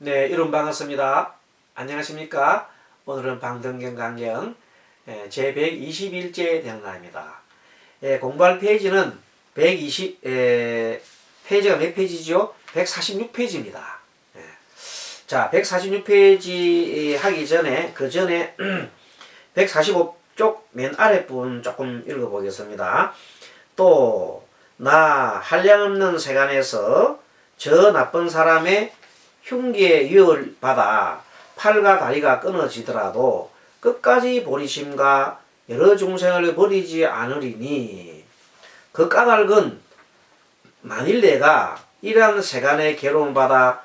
네, 여러분 반갑습니다. 안녕하십니까? 오늘은 방등경 강경 제121째 되는 날입니다. 공부할 페이지는 120, 페이지가 몇 페이지죠? 146페이지입니다. 자, 146페이지 하기 전에, 그 전에 145쪽 맨 아랫부분 조금 읽어보겠습니다. 또, 나 한량없는 세간에서 저 나쁜 사람의 흉기에 유혹을 받아 팔과 다리가 끊어지더라도 끝까지 보리심과 여러 중생을 버리지 않으리니 그 까닭은 만일 내가 이러한 세간의 괴로움을 받아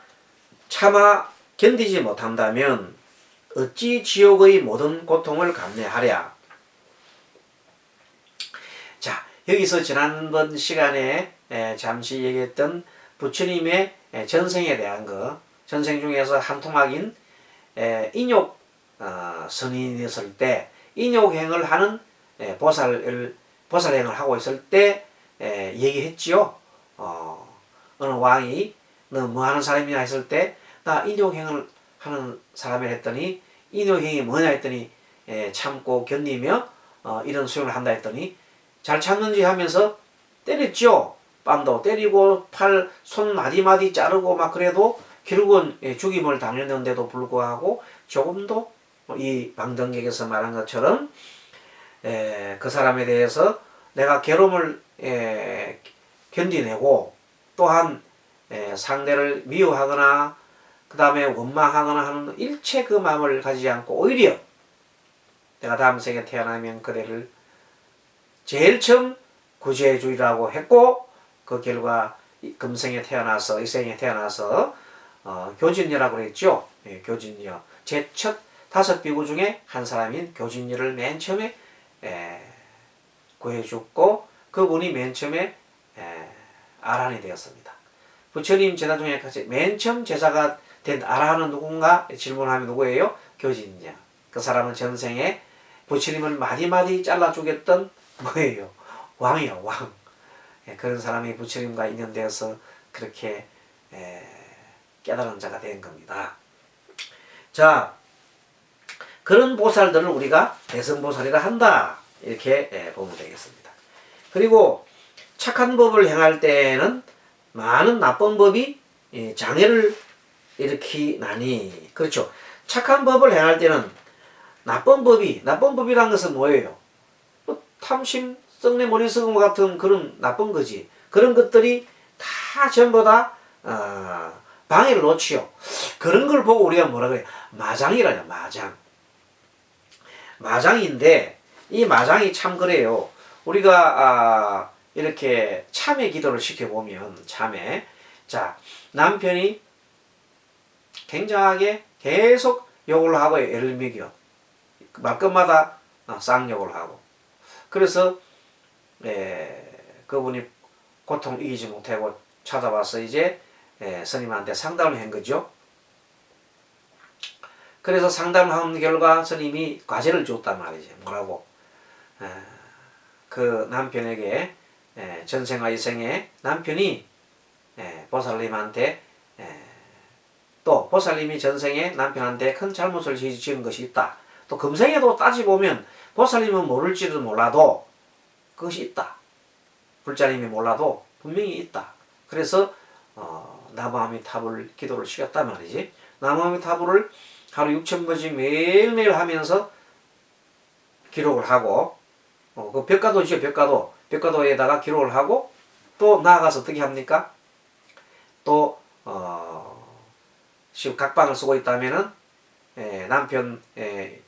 차마 견디지 못한다면 어찌 지옥의 모든 고통을 감내하랴. 자, 여기서 지난번 시간에 잠시 얘기했던 부처님의 전생에 대한 거, 전생 중에서 한 토막인 인욕 선인이었을 때 인욕행을 하는 보살행을 하고 있을 때 얘기했지요. 어느 왕이 너 뭐 하는 사람이냐 했을 때 나 인욕행을 하는 사람이라 했더니 인욕행이 뭐냐 했더니 참고 견디며 이런 수행을 한다 했더니 잘 참는지 하면서 때렸죠. 뺨도 때리고 팔, 손 마디마디 자르고 막 그래도 결국은 죽임을 당했는데도 불구하고 조금도 이 방등객에서 말한 것처럼 그 사람에 대해서 내가 괴로움을 견디내고 또한 상대를 미워하거나 그 다음에 원망하거나 하는 일체 그 마음을 가지지 않고 오히려 내가 다음 생에 태어나면 그대를 제일 처음 구제해 주리라고 했고 그 결과 금생에 태어나서 이 생에 태어나서 교진녀라고 그랬죠. 교진녀. 제 첫 5비구 중에 한 사람인 교진녀를 맨 처음에 구해줬고 그분이 맨 처음에 아라한이 되었습니다. 부처님 제자 중에 맨 처음 제자가 된 아라한은 누군가 질문하면 누구예요? 교진녀. 그 사람은 전생에 부처님을 마디마디 잘라 죽였던 뭐예요? 왕이요, 왕. 그런 사람이 부처님과 인연되어서 그렇게 깨달은 자가 된 겁니다. 자, 그런 보살들을 우리가 대승보살이라 한다. 이렇게 보면 되겠습니다. 그리고 착한 법을 행할 때는 많은 나쁜 법이 장애를 일으키나니, 그렇죠. 착한 법을 행할 때는 나쁜 법이란 것은 뭐예요? 탐심, 썩내 머리 썩은 것 같은 그런 나쁜 거지. 그런 것들이 다 전부 다 방해를 놓지요. 그런 걸 보고 우리가 뭐라 그래? 마장이라냐, 마장. 마장인데 이 마장이 참 그래요. 우리가 이렇게 참회 기도를 시켜보면 참회. 자, 남편이 굉장하게 계속 욕을 하고 애를 먹여. 말끝마다 쌍욕을 하고. 그래서 그분이 고통 이기지 못하고 찾아와서 이제 스님한테 상담을 한 거죠. 그래서 상담을 한 결과 스님이 과제를 줬단 말이죠. 뭐라고? 그 남편에게 전생과 이생에 남편이 보살님한테 또 보살님이 전생에 남편한테 큰 잘못을 지은 것이 있다. 또 금생에도 따지보면 보살님은 모를지도 몰라도 그것이 있다. 불자님이 몰라도 분명히 있다. 그래서 나무아미타불 기도를 시켰단 말이지. 나무아미타불을 하루 6,000번씩 매일매일 하면서 기록을 하고 그 벽가도죠. 벽가도에다가 기록을 하고 또 나아가서 어떻게 합니까? 또 지금 각방을 쓰고 있다면은 남편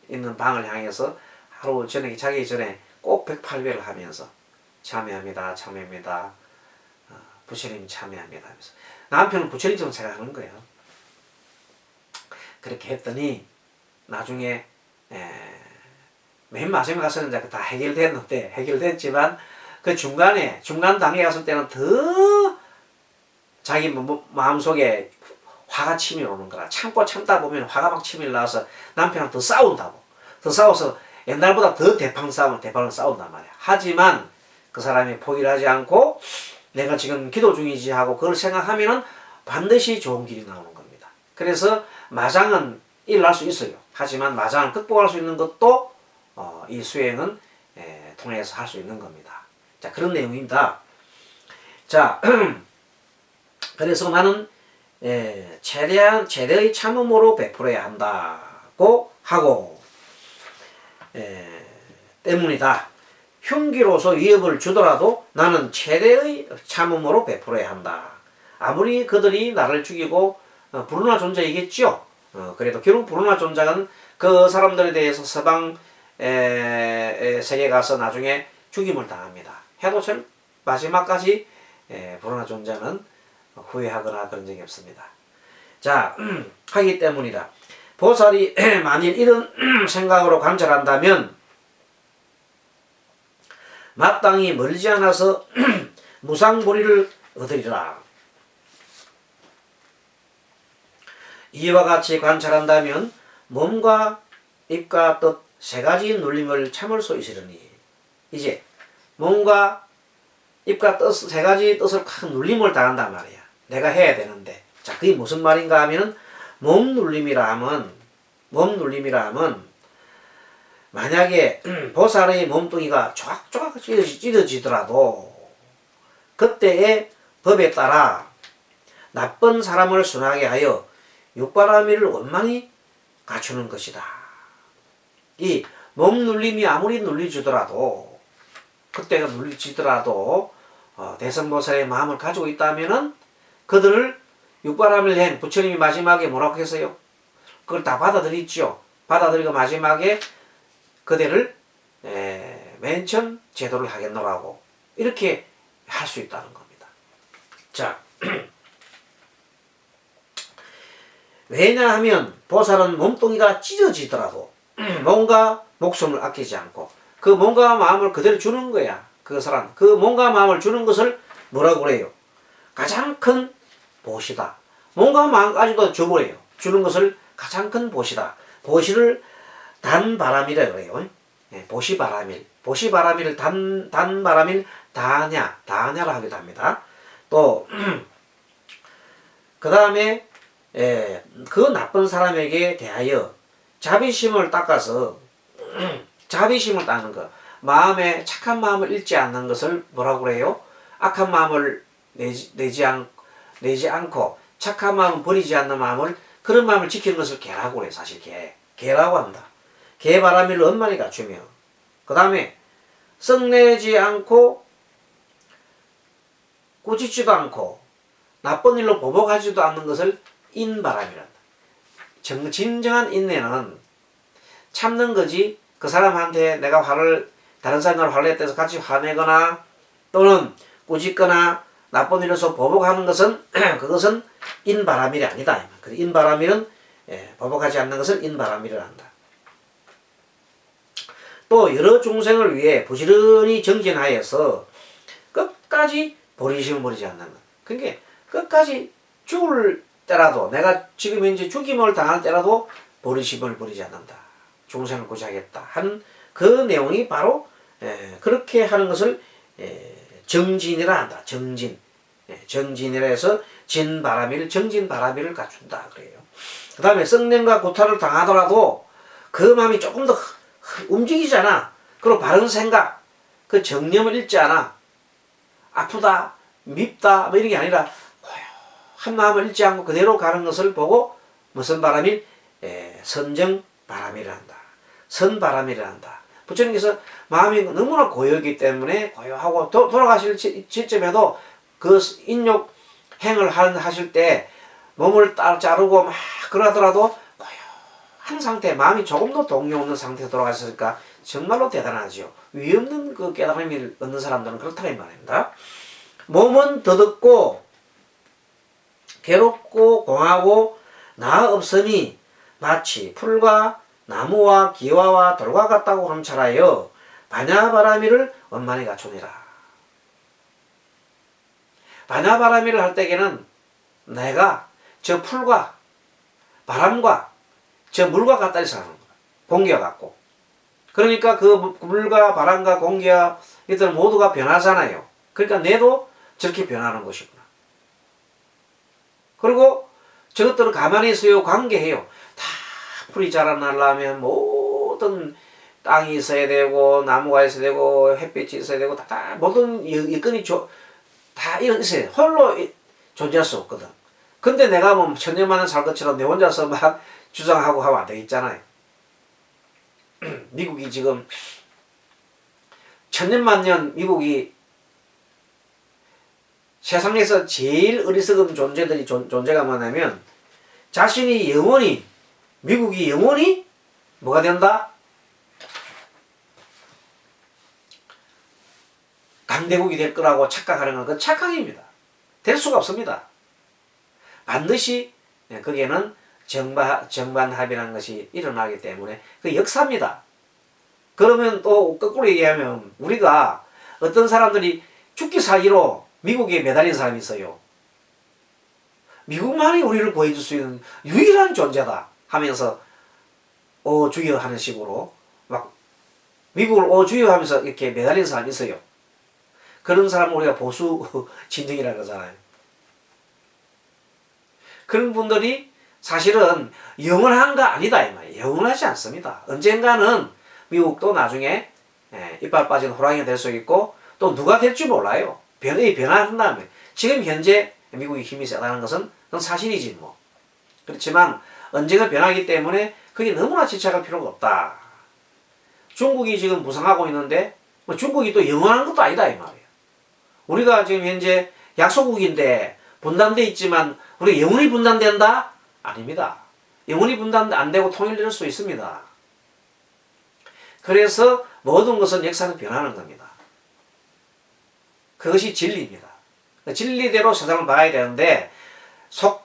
있는 방을 향해서 하루 저녁에 자기 전에 꼭 108배를 하면서 참여합니다. 참여합니다. 부처님 참여합니다 하면서 남편은 부처님처럼 생각하는 거예요. 그렇게 했더니 나중에 맨 마지막에 가서는 이제 다 해결됐지만 그 중간 단계에 갔을 때는 더 자기 마음속에 화가 치밀어 오는 거라. 참다 보면 화가 막 치밀어 나와서 남편이랑 더 싸운다고. 더 싸워서 옛날보다 더 대판을 싸운단 말이야. 하지만 그 사람이 포기를 하지 않고 내가 지금 기도 중이지 하고 그걸 생각하면은 반드시 좋은 길이 나오는 겁니다. 그래서 마장은 일어날 수 있어요. 하지만 마장을 극복할 수 있는 것도 이 수행은 통해서 할 수 있는 겁니다. 자, 그런 내용입니다. 자, 그래서 나는 최대의 참음으로 베풀어야 한다고 하고 때문이다. 흉기로서 위협을 주더라도 나는 최대의 참음으로 베풀어야 한다. 아무리 그들이 나를 죽이고 불운한 존재이겠죠. 그래도 결국 불운한 존재는 그 사람들에 대해서 서방 세계에 가서 나중에 죽임을 당합니다. 해도 참 마지막까지 불운한 존재는 후회하거나 그런 적이 없습니다. 자, 하기 때문이다. 보살이 만일 이런 생각으로 관찰한다면 마땅히 멀지 않아서 무상보리를 얻으리라. 이와 같이 관찰한다면 몸과 입과 뜻 세 가지 눌림을 참을 수 있으려니 이제 몸과 입과 뜻 세 가지 뜻을 큰 눌림을 당한단 말이야. 내가 해야 되는데. 자, 그게 무슨 말인가 하면은 몸 눌림이라 하면 만약에 보살의 몸뚱이가 조각조각 찢어지더라도 그때의 법에 따라 나쁜 사람을 순하게 하여 육바라밀을 원만히 갖추는 것이다. 이 몸 눌림이 아무리 눌리지더라도 그때가 눌리지더라도 대선보살의 마음을 가지고 있다면은 그들을 육바라밀 행 부처님이 마지막에 뭐라고 했어요? 그걸 다 받아들였죠. 받아들이고 마지막에 그대를 맨 처음 제도를 하겠노라고 이렇게 할 수 있다는 겁니다. 자, 왜냐하면 보살은 몸뚱이가 찢어지더라도 몸과 목숨을 아끼지 않고 그 몸과 마음을 그대로 주는 거야. 그 사람 그 몸과 마음을 주는 것을 뭐라고 그래요? 가장 큰 보시다. 몸과 마음까지도 줘버려요. 주는 것을 가장 큰 보시다. 보시를 단바람이라 그래요. 보시바라밀. 보시바라밀을 단바라밀 다냐라 하기도 합니다. 또 그 다음에 그 나쁜 사람에게 대하여 자비심을 닦아서 자비심을 닦는 것. 마음에 착한 마음을 잃지 않는 것을 뭐라고 그래요? 악한 마음을 내지 않고 착한 마음을 버리지 않는 마음을 그런 마음을 지키는 것을 개라고 그래요. 사실 개라고 한다. 개바라밀을 원만히 갖추며 그 다음에 썩내지 않고 꾸짖지도 않고 나쁜 일로 보복하지도 않는 것을 인바람이란다. 진정한 인내는 참는 거지 그 사람한테 내가 다른 사람을 화를 냈다고 같이 화내거나 또는 꾸짖거나 나쁜 일로서 보복하는 것은 그것은 인바람일이 아니다. 인바람일은 보복하지 않는 것을 인바람일을 한다. 또 여러 중생을 위해 부지런히 정진하여서 끝까지 보리심을 버리지 않는 것. 그러니까 끝까지 죽을 때라도 내가 지금 현재 죽임을 당할 때라도 보리심을 버리지 않는다. 중생을 구제하겠다 하는 그 내용이 바로 그렇게 하는 것을 정진이라 한다. 정진이라 해서 정진바라밀을 갖춘다 그래요. 그 다음에 썩냄과 구타를 당하더라도 그 마음이 조금 더 움직이잖아. 그리고 바른 생각, 그 정념을 잃지 않아. 아프다, 밉다 뭐 이런 게 아니라 한 마음을 잃지 않고 그대로 가는 것을 보고 무슨 바람일? 선정바람이라 한다. 선바람이라 한다. 부처님께서 마음이 너무나 고요하기 때문에 고요하고 돌아가실 시점에도 그 인욕 행을 하실 때 몸을 자르고 막 그러더라도 고요한 상태, 마음이 조금도 동요 없는 상태에 돌아가셨으니까 정말로 대단하지요. 위 없는 그 깨달음을 얻는 사람들은 그렇다고 이 말입니다. 몸은 더덥고 괴롭고 공하고 나 없으니 마치 풀과 나무와 기와와 돌과 같다고 함찰하여 바냐바라밀을 원만히 갖추니라. 바냐바라밀을 할 때에는 내가 저 풀과 바람과 저 물과 같다 해서 하는 거야. 공기와 같고. 그러니까 그 물과 바람과 공기와 이들 모두가 변하잖아요. 그러니까 내도 저렇게 변하는 것이구나. 그리고 저것들은 가만히 있어요. 관계해요. 다 풀이 자라나려면 모든 땅이 있어야 되고 나무가 있어야 되고 햇빛이 있어야 되고 다 모든 여건이 다 있어요. 홀로 존재할 수 없거든. 근데 내가 뭐 천년만년 살 것처럼 내 혼자서 막 주장하고 하면 안 되겠잖아요. 미국이 지금 천년만년 미국이 세상에서 제일 어리석은 존재들이 존재가 뭐냐면 자신이 영원히 미국이 영원히 뭐가 된다? 강대국이 될 거라고 착각하는 건 그 착각입니다. 될 수가 없습니다. 반드시 거기에는 정반합이라는 것이 일어나기 때문에 그 역사입니다. 그러면 또 거꾸로 얘기하면 우리가 어떤 사람들이 죽기 사기로 미국에 매달린 사람이 있어요. 미국만이 우리를 구해줄 수 있는 유일한 존재다 하면서 주여 하는 식으로 막 미국을 주여 하면서 이렇게 매달린 사람이 있어요. 그런 사람을 우리가 보수 진영이라고 그러잖아요. 그런 분들이 사실은 영원한가 아니다 이 말이에요. 영원하지 않습니다. 언젠가는 미국도 나중에 이빨 빠진 호랑이가 될 수 있고 또 누가 될지 몰라요. 변화한 다음에 지금 현재 미국이 힘이 세다는 것은 그건 사실이지 뭐. 그렇지만 언젠가 변하기 때문에 그게 너무나 집착할 필요가 없다. 중국이 지금 부상하고 있는데 뭐 중국이 또 영원한 것도 아니다 이 말이에요. 우리가 지금 현재 약소국인데 분단돼 있지만 우리가 영원히 분단된다? 아닙니다. 영원히 분단 안 되고 통일될 수 있습니다. 그래서 모든 것은 역사는 변하는 겁니다. 그것이 진리입니다. 진리대로 세상을 봐야 되는데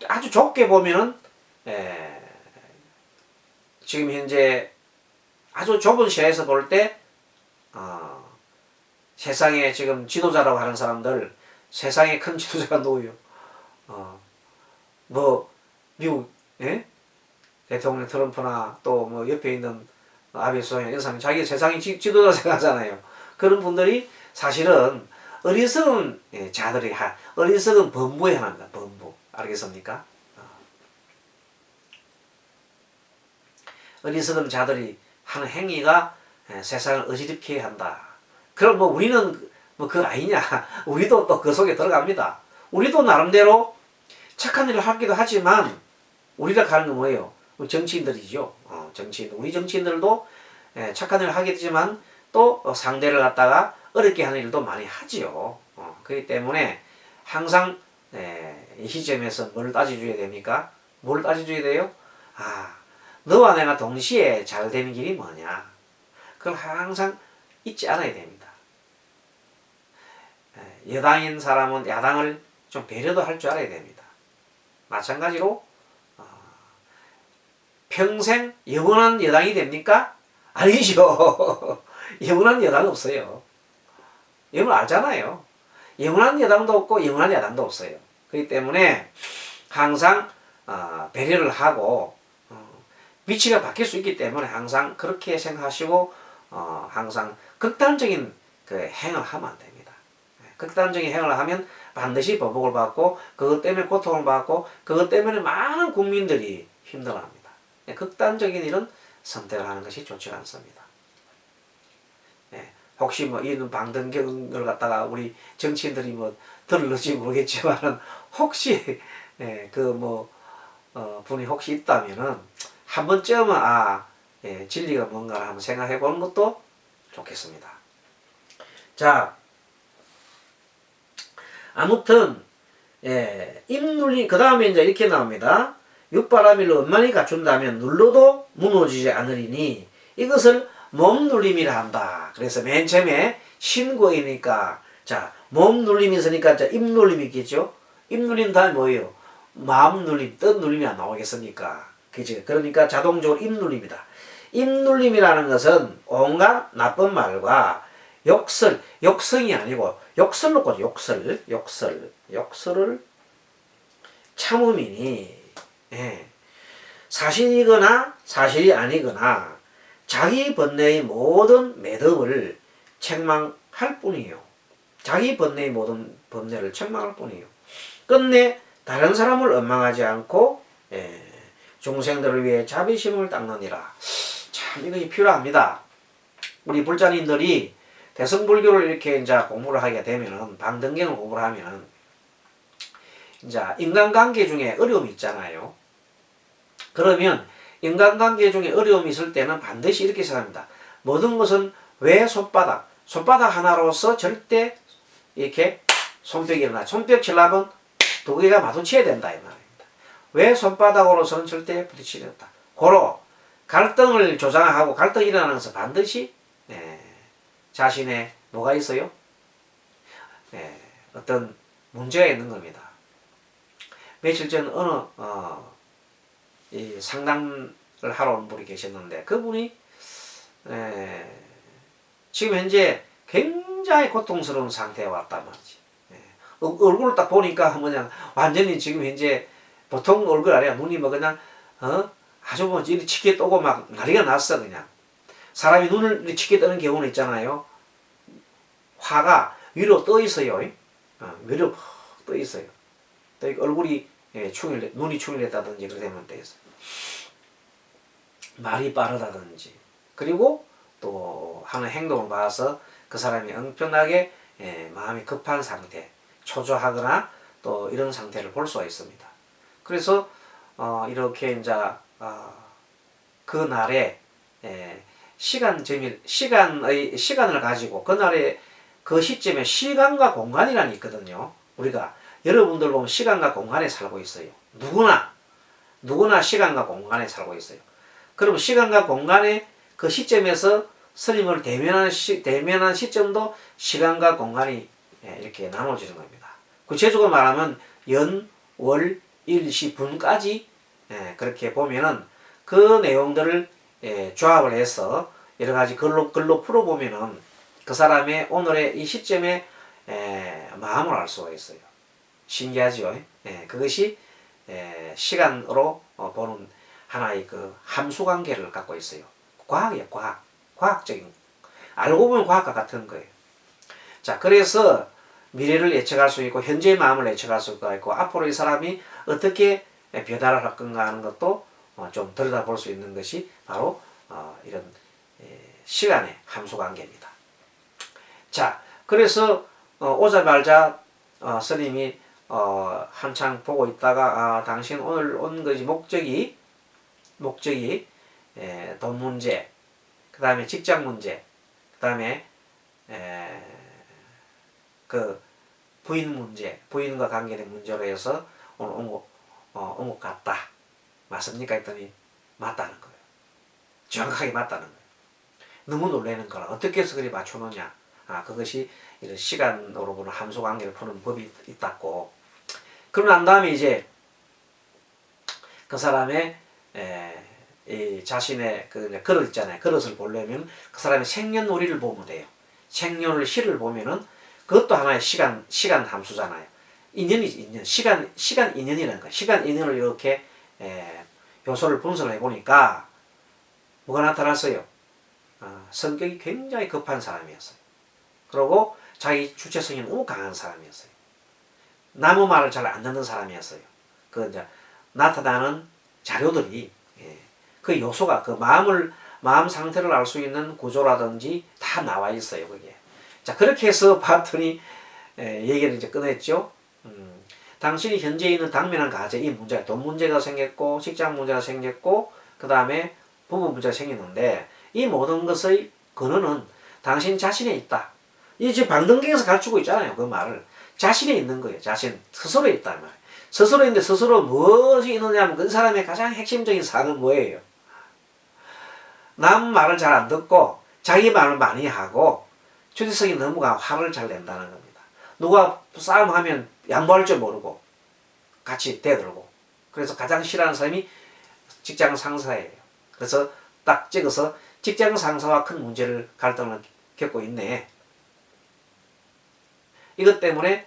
아주 좁게 보면은 지금 현재 아주 좁은 시야에서 볼 때 세상에 지금 지도자라고 하는 사람들 세상에 큰 지도자가 누구요? 뭐 미국 대통령 트럼프나 또 뭐 옆에 있는 아베 수상이 이런 사람이 자기 세상의 지도자 생각하잖아요. 그런 분들이 사실은 어리석은 자들이 어리석은 범부의 하나입니다. 범부. 알겠습니까? 어리석은 자들이 하는 행위가 세상을 어지럽게 한다. 그럼 뭐 우리는 뭐 그거 아니냐. 우리도 또 그 속에 들어갑니다. 우리도 나름대로 착한 일을 하기도 하지만 우리가 가는 건 뭐예요? 정치인들이죠. 정치인. 우리 정치인들도 착한 일을 하겠지만 또 상대를 갖다가 어렵게 하는 일도 많이 하지요. 그렇기 때문에 항상 이 시점에서 뭘 따져줘야 됩니까? 뭘 따져줘야 돼요? 너와 내가 동시에 잘 되는 길이 뭐냐? 그걸 항상 잊지 않아야 됩니다. 여당인 사람은 야당을 좀 배려도 할 줄 알아야 됩니다. 마찬가지로 평생 영원한 여당이 됩니까? 아니죠. 영원한 여당 없어요. 여러분 알잖아요. 영원한 여당도 없고 영원한 야당도 없어요. 그렇기 때문에 항상 배려를 하고 위치가 바뀔 수 있기 때문에 항상 그렇게 생각하시고 항상 극단적인 그 행을 하면 안 됩니다. 극단적인 행을 하면 반드시 보복을 받고 그것 때문에 고통을 받고 그것 때문에 많은 국민들이 힘들어합니다. 극단적인 일은 선택을 하는 것이 좋지 않습니다. 혹시 뭐 이런 방등경을 갖다가 우리 정치인들이 뭐 들을지 모르겠지만은 혹시 분이 혹시 있다면은 한 번쯤은 진리가 뭔가 한번 생각해 보는 것도 좋겠습니다. 자, 아무튼 입눌림 그 다음에 이제 이렇게 나옵니다. 육바라밀로 엄만히 갖춘다면 눌러도 무너지지 않으리니 이것을 몸눌림이라 한다. 그래서 맨 처음에 신고이니까 자 몸눌림이 있으니까 입눌림이 있겠죠. 입눌림 다음에 뭐예요? 마음눌림, 뜻눌림이 안 나오겠습니까? 그치? 그러니까 자동적으로 입눌림이다. 입눌림이라는 것은 온갖 나쁜 말과 욕성이 아니고 욕설 놓고 욕설을 참음이니 사실이거나 사실이 아니거나 자기 번뇌의 모든 매듭을 책망할 뿐이에요. 자기 번뇌의 모든 번뇌를 책망할 뿐이에요. 끝내 다른 사람을 원망하지 않고 중생들을 위해 자비심을 닦느니라. 참 이것이 필요합니다. 우리 불자님들이 대승불교를 이렇게 이제 공부를 하게 되면은, 방등경을 공부를 하면은, 이제 인간관계 중에 어려움이 있잖아요. 그러면 인간관계 중에 어려움이 있을 때는 반드시 이렇게 생각합니다. 모든 것은 왜 손바닥 하나로서 절대 이렇게 손뼉이 일어나. 손뼉 치려면 두 개가 마주쳐야 된다 이 말입니다. 왜 손바닥으로서는 절대 부딪히지 않다. 고로 갈등을 조장하고 갈등이 일어나는 것은 반드시 자신의 뭐가 있어요? 어떤 문제가 있는 겁니다. 며칠 전 어느 이 상담을 하러 온 분이 계셨는데, 그분이 지금 현재 굉장히 고통스러운 상태에 왔단 말이지. 얼굴을 딱 보니까 뭐냐, 완전히 지금 현재 보통 얼굴 아니야. 눈이 뭐 그냥 아주 뭐 이리 치게 뜨고 막 난리가 났어. 그냥 사람이 눈을 이리 치게 뜨는 경우는 있잖아요. 화가 위로 떠 있어요. 위로 떠 있어요. 또 얼굴이 눈이 충혈했다든지 그러면 돼 있어요. 말이 빠르다든지, 그리고 또 하는 행동을 봐서 그 사람이 엄청나게 마음이 급한 상태, 초조하거나 또 이런 상태를 볼 수가 있습니다. 그래서 이렇게 이제 그날에 시간을 가지고 그날에 그 시점에 시간과 공간이라는 게 있거든요. 우리가 여러분들 보면 시간과 공간에 살고 있어요. 누구나 시간과 공간에 살고 있어요. 그럼 시간과 공간의 그 시점에서 스님을 대면한 시점도 시간과 공간이 이렇게 나눠지는 겁니다. 구체적으로 말하면 연, 월, 일, 시, 분까지 그렇게 보면은 그 내용들을 조합을 해서 여러 가지 글로 풀어보면은 그 사람의 오늘의 이 시점에 마음을 알 수가 있어요. 신기하죠? 그것이 시간으로 보는 하나의 그 함수관계를 갖고 있어요. 과학이에요, 과학적인. 알고 보면 과학과 같은 거예요. 자, 그래서 미래를 예측할 수 있고, 현재의 마음을 예측할 수가 있고, 앞으로 이 사람이 어떻게 배달을 할 건가 하는 것도 좀 들여다볼 수 있는 것이 바로 이런 시간의 함수관계입니다. 자, 그래서 오자말자 스님이 한창 보고 있다가 당신 오늘 온 것이 목적이 돈 문제, 그 다음에 직장 문제, 그 다음에 그 부인 문제, 부인과 관계된 문제로 해서 오늘 온 것 같다. 맞습니까? 했더니 맞다는 거예요. 정확하게 맞다는 거예요. 너무 놀라는 거라. 어떻게 해서 그리 맞춰놓냐. 그것이 이런 시간으로 보는 함수관계를 푸는 법이 있다고. 그러고 난 다음에 이제 그 사람의 이 자신의 그 그릇 있잖아요. 그릇을 보려면 그 사람의 생년월일을 보면 돼요. 생년월일을 보면은 그것도 하나의 시간 함수잖아요. 인연, 시간 인연이라는 거예요. 시간 인연을 이렇게 요소를 분석을 해보니까 뭐가 나타났어요? 성격이 굉장히 급한 사람이었어요. 그리고 자기 주체성이 너무 강한 사람이었어요. 남의 말을 잘 안 듣는 사람이었어요. 그 이제 나타나는 자료들이 그 요소가 그 마음 상태를 알 수 있는 구조라든지 다 나와 있어요. 그게. 자, 그렇게 해서 봤더니 얘기를 이제 꺼냈죠. 당신이 현재 있는 당면한 가정, 이 문제가 돈 문제가 생겼고, 직장 문제가 생겼고, 그 다음에 부부 문제가 생겼는데, 이 모든 것의 근원은 당신 자신에 있다. 이 지금 방등경에서 가르치고 있잖아요. 그 말을. 자신에 있는 거예요. 자신. 스스로에 있단 말이에요. 스스로 있는데 스스로 무엇이 있느냐 하면 그 사람의 가장 핵심적인 사는 뭐예요? 남 말을 잘 안 듣고 자기 말을 많이 하고 주체성이 너무 강하고 화를 잘 낸다는 겁니다. 누가 싸움하면 양보할 줄 모르고 같이 대들고. 그래서 가장 싫어하는 사람이 직장 상사예요. 그래서 딱 찍어서 직장 상사와 큰 문제를 갈등을 겪고 있네. 이것 때문에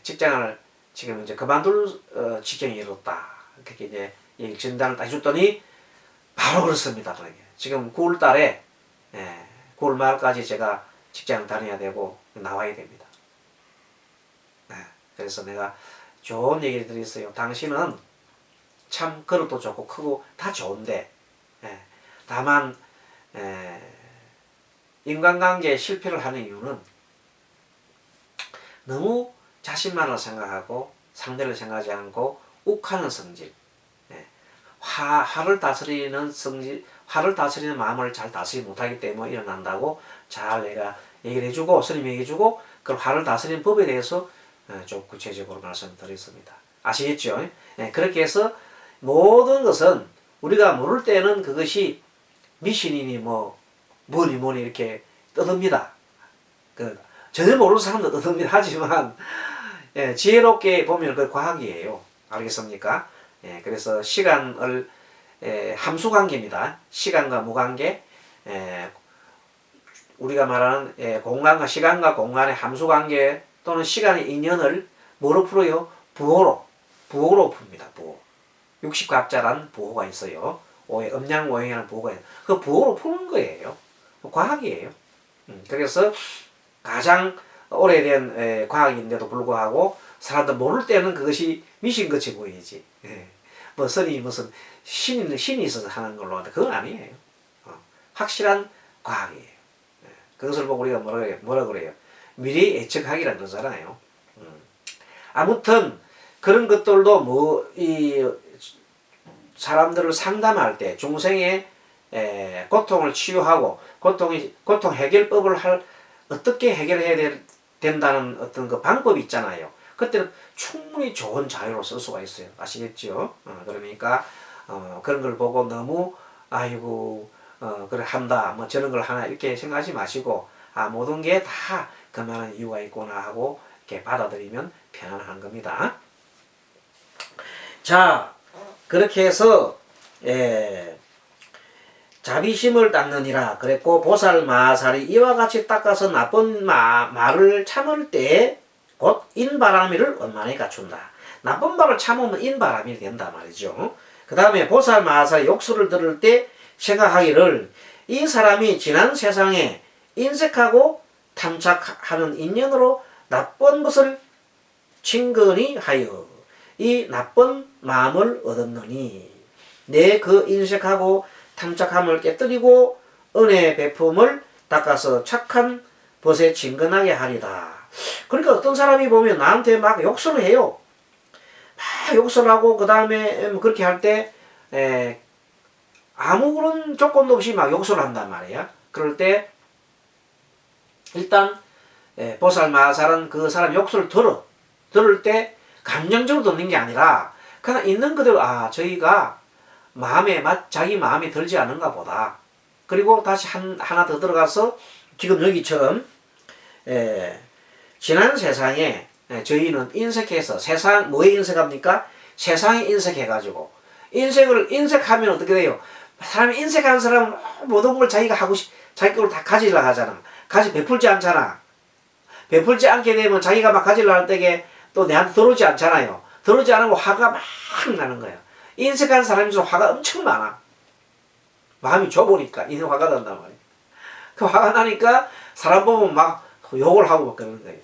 직장을 지금 이제 그만둘 직경이 이뤘다. 그렇게 이제 진단을 딱 해줬더니 바로 그렇습니다. 지금 9월달에 9월 말까지 제가 직장을 다녀야 되고 나와야 됩니다. 그래서 내가 좋은 얘기를 드렸어요. 당신은 참 그릇도 좋고 크고 다 좋은데 다만 인간관계에 실패를 하는 이유는 너무 자신만을 생각하고 상대를 생각하지 않고 욱하는 성질, 화를 다스리는 성질, 화를 다스리는 마음을 잘 다스리지 못하기 때문에 일어난다고 잘 내가 얘기를 해주고 스님이 얘기해주고 그 화를 다스리는 법에 대해서 좀 구체적으로 말씀드렸습니다. 아시겠죠? 그렇게 해서 모든 것은 우리가 모를 때는 그것이 미신이니 뭐니 이렇게 떠듭니다. 전혀 모르는 사람도 떠듭니다. 하지만 지혜롭게 보면 그 과학이에요. 알겠습니까? 그래서 시간을 함수관계입니다. 시간과 무관계, 우리가 말하는 공간과 시간과 공간의 함수관계 또는 시간의 인연을 뭐로 풀어요? 부호로 풉니다. 부호. 60갑자란 부호가 있어요. 음양오행이라는 부호가 있어요. 그 부호로 푸는 거예요. 과학이에요. 그래서 가장 오래된 과학인데도 불구하고 사람들 모를 때는 그것이 미신같이 보이지. 뭐 스님이 무슨 신이 있어서 하는 걸로 하는데 그건 아니에요. 확실한 과학이에요. 그것을 보고 우리가 뭐라 그래요? 미리 예측하기란 그러잖아요. 아무튼 그런 것들도 이 사람들을 상담할 때 중생의 고통을 치유하고 고통 해결법을 어떻게 해결해야 된다는 어떤 그 방법이 있잖아요. 그때는 충분히 좋은 자료로 쓸 수가 있어요. 아시겠죠? 그러니까 그런 걸 보고 너무 아이고 그래 한다 뭐 저런 걸 하나 이렇게 생각하지 마시고 모든 게 다 그만한 이유가 있구나 하고 이렇게 받아들이면 편안한 겁니다. 자, 그렇게 해서 자비심을 닦느니라 그랬고 보살마살이 이와 같이 닦아서 나쁜 말을 참을 때 곧 인바람이를 원만히 갖춘다. 나쁜 말을 참으면 인바람이 된다 말이죠. 그 다음에 보살마살이 욕설을 들을 때 생각하기를 이 사람이 지난 세상에 인색하고 탐착하는 인연으로 나쁜 것을 친근히 하여 이 나쁜 마음을 얻었느니 내 그 인색하고 탐착함을 깨뜨리고 은혜 베품을 닦아서 착한 벗에 친근하게 하리다. 그러니까 어떤 사람이 보면 나한테 막 욕설을 해요. 막 욕설하고 그 다음에 그렇게 할 때 아무런 조건도 없이 막 욕설을 한단 말이야. 그럴 때 일단 보살마살은 그 사람 욕설을 들을 때 감정적으로 듣는 게 아니라 그냥 있는 그대로 저희가 자기 마음에 들지 않은가 보다. 그리고 다시 하나 더 들어가서 지금 여기처럼 지난 세상에 저희는 인색해서 세상 뭐에 인색합니까? 세상에 인색해가지고 인색하면 어떻게 돼요? 사람이 인색한 사람은 모든 걸 자기가 자기 걸 다 가지려고 하잖아. 베풀지 않잖아. 베풀지 않게 되면 자기가 막 가지려고 할 때에 또 내한테 들어오지 않잖아요. 들어오지 않으면 화가 막 나는 거야. 인색한 사람일수록 화가 엄청 많아. 마음이 좁으니까 인생 화가 난단 말이야. 그 화가 나니까 사람 보면 막 욕을 하고 막 그러는 거예요.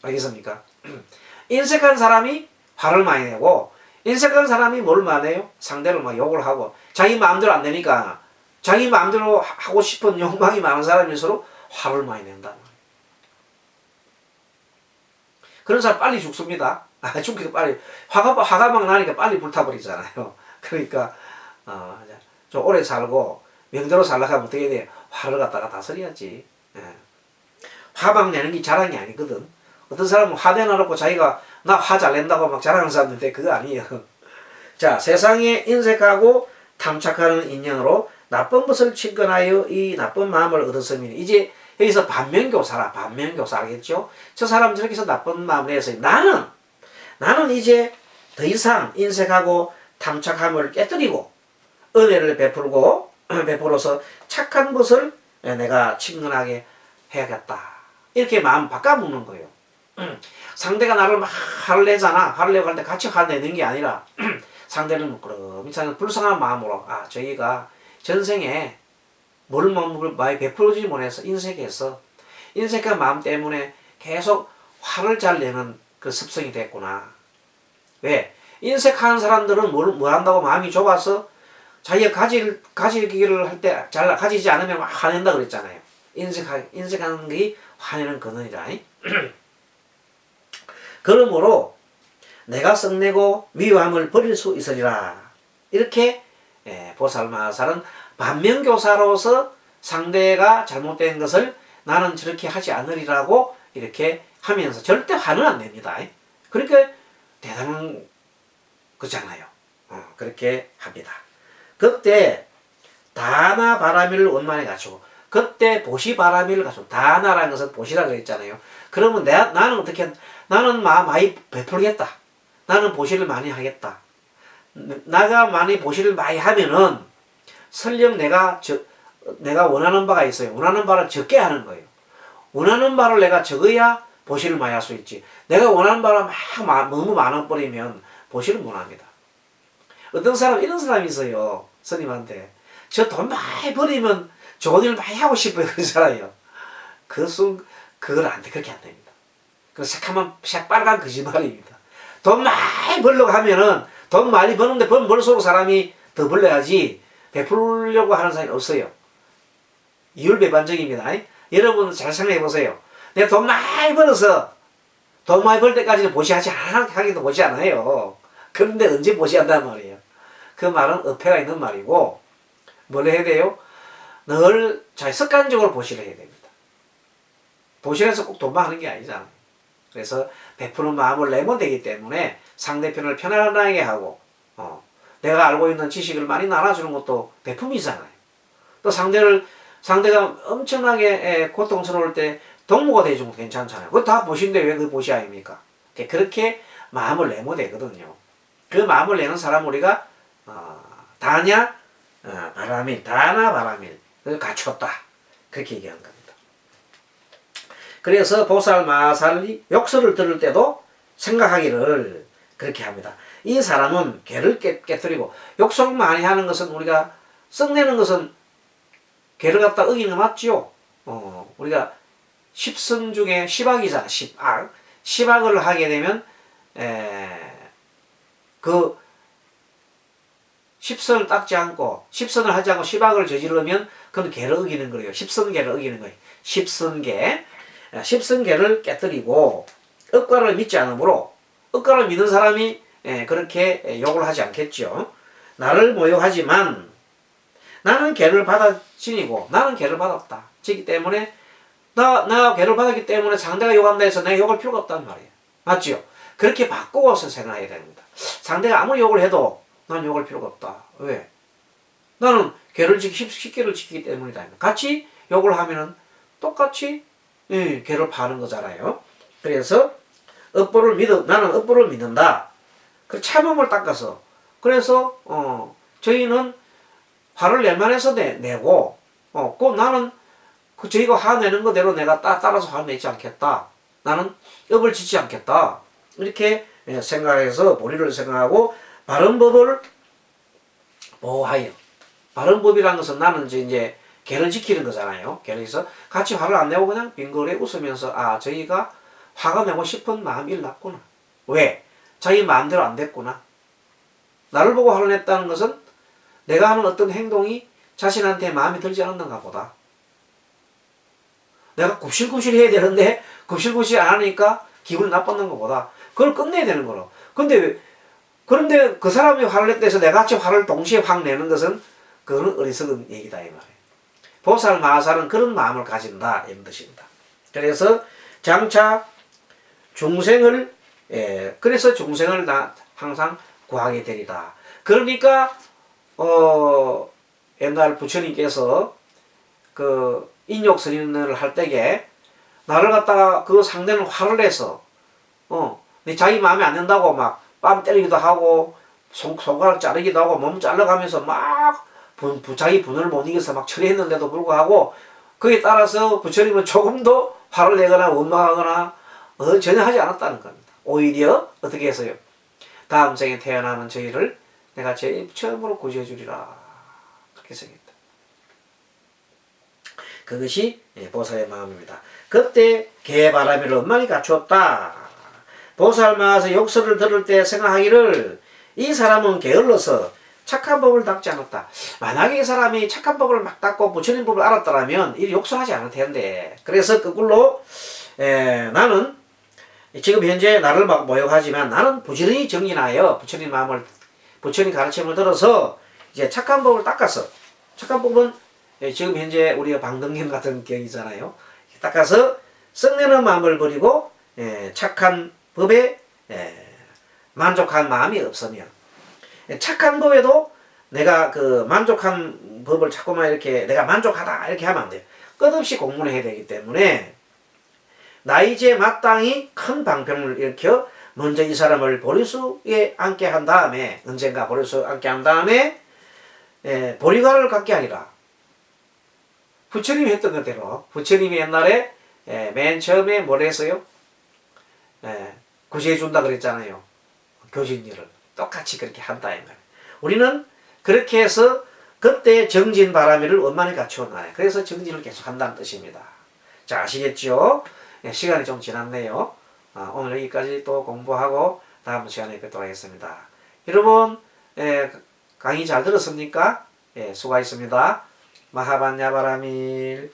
알겠습니까? 인색한 사람이 화를 많이 내고 인색한 사람이 뭘 많이 해요? 상대를 막 욕을 하고 자기 마음대로 안 되니까 자기 마음대로 하고 싶은 욕망이 많은 사람일수록 화를 많이 낸다. 그런 사람 빨리 죽습니다. 죽기도 빨리 화가 막 나니까 빨리 불타버리잖아요. 그러니까 좀 오래 살고 명대로 살려고 하면 어떻게 돼? 화를 갖다가 다스려야지. 화 막 내는 게 자랑이 아니거든. 어떤 사람은 화 내놔놓고 자기가 나 화 잘 낸다고 막 자랑하는 사람인데 그거 아니에요. 자, 세상에 인색하고 탐착하는 인연으로 나쁜 것을 친근하여 이 나쁜 마음을 얻었으니 이제 여기서 반면교사 알겠죠? 저 사람 저렇게 해서 나쁜 마음을 내서 나는 이제 더 이상 인색하고 탐착함을 깨뜨리고 은혜를 베풀어서 착한 것을 내가 친근하게 해야겠다. 이렇게 마음 바꿔먹는 거예요. 상대가 나를 막 화를 내잖아. 화를 내고 할 때 같이 화내는 게 아니라 상대는 그럼 불쌍한 마음으로 저희가 전생에 뭘 많이 베풀어주지 못해서 인색한 마음 때문에 계속 화를 잘 내는 그 습성이 됐구나. 왜? 인색한 사람들은 뭘 한다고 마음이 좁아서 자기가 가지기를 할 때 잘 가지지 않으면 막 화낸다 그랬잖아요. 인색한 게 화내는 근원이다. 그러므로 내가 썩내고 미워함을 버릴 수 있으리라. 이렇게 보살마살은 반면교사로서 상대가 잘못된 것을 나는 저렇게 하지 않으리라고 이렇게 하면서 절대 화는 안 냅니다. 그러니까 대단한 거잖아요. 그렇게 합니다. 그때 다나 바라밀을 원만히 갖추고 그때 보시 바라밀을 갖추고 다나라는 것은 보시라 그랬잖아요. 그러면 나는 어떻게 나는 많이 베풀겠다. 나는 보시를 많이 하겠다. 내가 많이 보시를 많이 하면은 설령 내가 원하는 바가 있어요. 원하는 바를 적게 하는 거예요. 원하는 바를 내가 적어야 보시를 많이 할 수 있지. 내가 원하는 바가 너무 많아 버리면 보시를 못 합니다. 어떤 이런 사람이 있어요. 스님한테. 저 돈 많이 버리면 좋은 일 많이 하고 싶어요. 그러잖아요. 그걸 안 돼. 그렇게 안 됩니다. 그 새빨간 거짓말입니다. 돈 많이 벌려고 하면은 돈 많이 버는데 벌수록 사람이 더 벌려야지 베풀려고 하는 사람이 없어요. 이율배반적입니다. 여러분 잘 생각해 보세요. 내가 돈 많이 벌어서 돈 많이 벌 때까지는 하기도 보시 않아요. 그런데 언제 보시한단 말이에요. 그 말은 어폐가 있는 말이고 뭘 해야 돼요? 늘 습관적으로 보시를 해야 됩니다. 보시해서 꼭 돈만 하는 게 아니잖아요. 그래서 베푸는 마음을 내면 되기 때문에 상대편을 편안하게 하고 내가 알고 있는 지식을 많이 나눠주는 것도 베품이잖아요. 또 상대가 엄청나게 고통스러울 때 동무가 돼주는 것도 괜찮잖아요. 그거 다 보신데 왜 그 보시 아닙니까? 그렇게 마음을 내면 되거든요. 그 마음을 내는 사람 우리가 다나 바라밀 그걸 갖췄다. 그렇게 얘기하는 겁니다. 그래서 보살마살이 욕설을 들을 때도 생각하기를 그렇게 합니다. 이 사람은 개를 깨뜨리고 욕설 많이 하는 것은 우리가 썩내는 것은 개를 갖다 어기는 거 맞지요? 우리가 십선 중에 시박이잖아. 시박을 하게 되면 그 십선을 닦지 않고 십선을 하지 않고 시박을 저지르면 그건 개를 어기는 거예요. 십선개를 어기는 거예요. 십선개를 깨뜨리고 억가를 믿지 않으므로 억가를 믿는 사람이 그렇게 욕을 하지 않겠죠. 나를 모욕하지만 나는 개를 받아 지니고 나는 개를 받았다. 지기 때문에 내가 개를 받았기 때문에 상대가 욕한다 해서 내가 욕할 필요가 없단 말이에요. 맞죠? 그렇게 바꾸어서 생각해야 됩니다. 상대가 아무리 욕을 해도 난 욕할 필요가 없다. 왜? 나는 개를 십계를 지키기 때문이다. 같이 욕을 하면은 똑같이 개를 파는 거잖아요. 그래서 나는 업보를 믿는다. 그 참음을 닦아서 그래서 저희는 화를 낼만해서 내고 꼭 나는 저희가 화내는 거대로 내가 따라서 화내지 않겠다. 나는 업을 짓지 않겠다. 이렇게 생각해서 본의를 생각하고 바른 법을 보호하여. 바른 법이라는 것은 나는 이제 개를 지키는 거잖아요. 그래서 같이 화를 안 내고 그냥 빙그레 웃으면서 저희가 화가 내고 싶은 마음이 일났구나. 왜? 자기 마음대로 안 됐구나. 나를 보고 화를 냈다는 것은 내가 하는 어떤 행동이 자신한테 마음에 들지 않았는가 보다. 내가 굽실굽실 해야 되는데 굽실굽실 안 하니까 기분이 나빴는 것보다 그걸 끝내야 되는 거로. 그런데 그 사람이 화를 냈다 해서 내가 같이 화를 동시에 확 내는 것은 그거는 어리석은 얘기다 이 말이에요. 보살 마살은 그런 마음을 가진다 이런 뜻입니다. 그래서 장차 중생을 그래서 중생을 항상 구하게 되리다. 그러니까 옛날 부처님께서 그 인욕선언을 할 때에 나를 갖다가 그 상대는 화를 내서 자기 마음에 안 든다고 막 뺨 때리기도 하고 손가락 자르기도 하고 몸 잘라가면서 막 자기 분을 못 이겨서 막 처리했는데도 불구하고 거기에 따라서 부처님은 조금도 화를 내거나 원망하거나 전혀 하지 않았다는 겁니다. 오히려 어떻게 해서요? 다음 생에 태어나는 저희를 내가 제일 처음으로 구제해 주리라. 그렇게 생각했다. 그것이 보살의 마음입니다. 그때 개바라밀을 엄마니 갖추었다. 보살마서 욕설을 들을 때 생각하기를 이 사람은 게을러서 착한 법을 닦지 않았다. 만약에 이 사람이 착한 법을 막 닦고 부처님 법을 알았더라면 이 욕설하지 않을 텐데. 그래서 거꾸로 나는 지금 현재 나를 막 모욕하지만 나는 부지런히 정진하여 부처님 가르침을 들어서 이제 착한 법을 닦아서 착한 법은 지금 현재 우리가 방등경 같은 경이잖아요. 닦아서 썩내는 마음을 버리고 착한 법에 만족한 마음이 없으면 착한 법에도 내가 그 만족한 법을 자꾸만 이렇게 내가 만족하다 이렇게 하면 안 돼요. 끝없이 공부를 해야 되기 때문에 나 이제 마땅히 큰 방편을 일으켜 먼저 이 사람을 보리수에 앉게 한 다음에 언젠가 보리수에 앉게 한 다음에 보리가를 갖게 아니라 부처님이 했던 것대로 부처님이 옛날에 맨 처음에 뭘 했어요? 구제해준다 그랬잖아요. 교진 일을 똑같이 그렇게 한다 이 말이에요. 우리는 그렇게 해서 그때 정진 바라미를 원만히 갖추어놔요. 그래서 정진을 계속 한다는 뜻입니다. 자, 아시겠죠? 시간이 좀 지났네요. 오늘 여기까지 또 공부하고 다음 시간에 뵙도록 하겠습니다. 여러분 강의 잘 들었습니까? 수고하셨습니다. 마하반야바라밀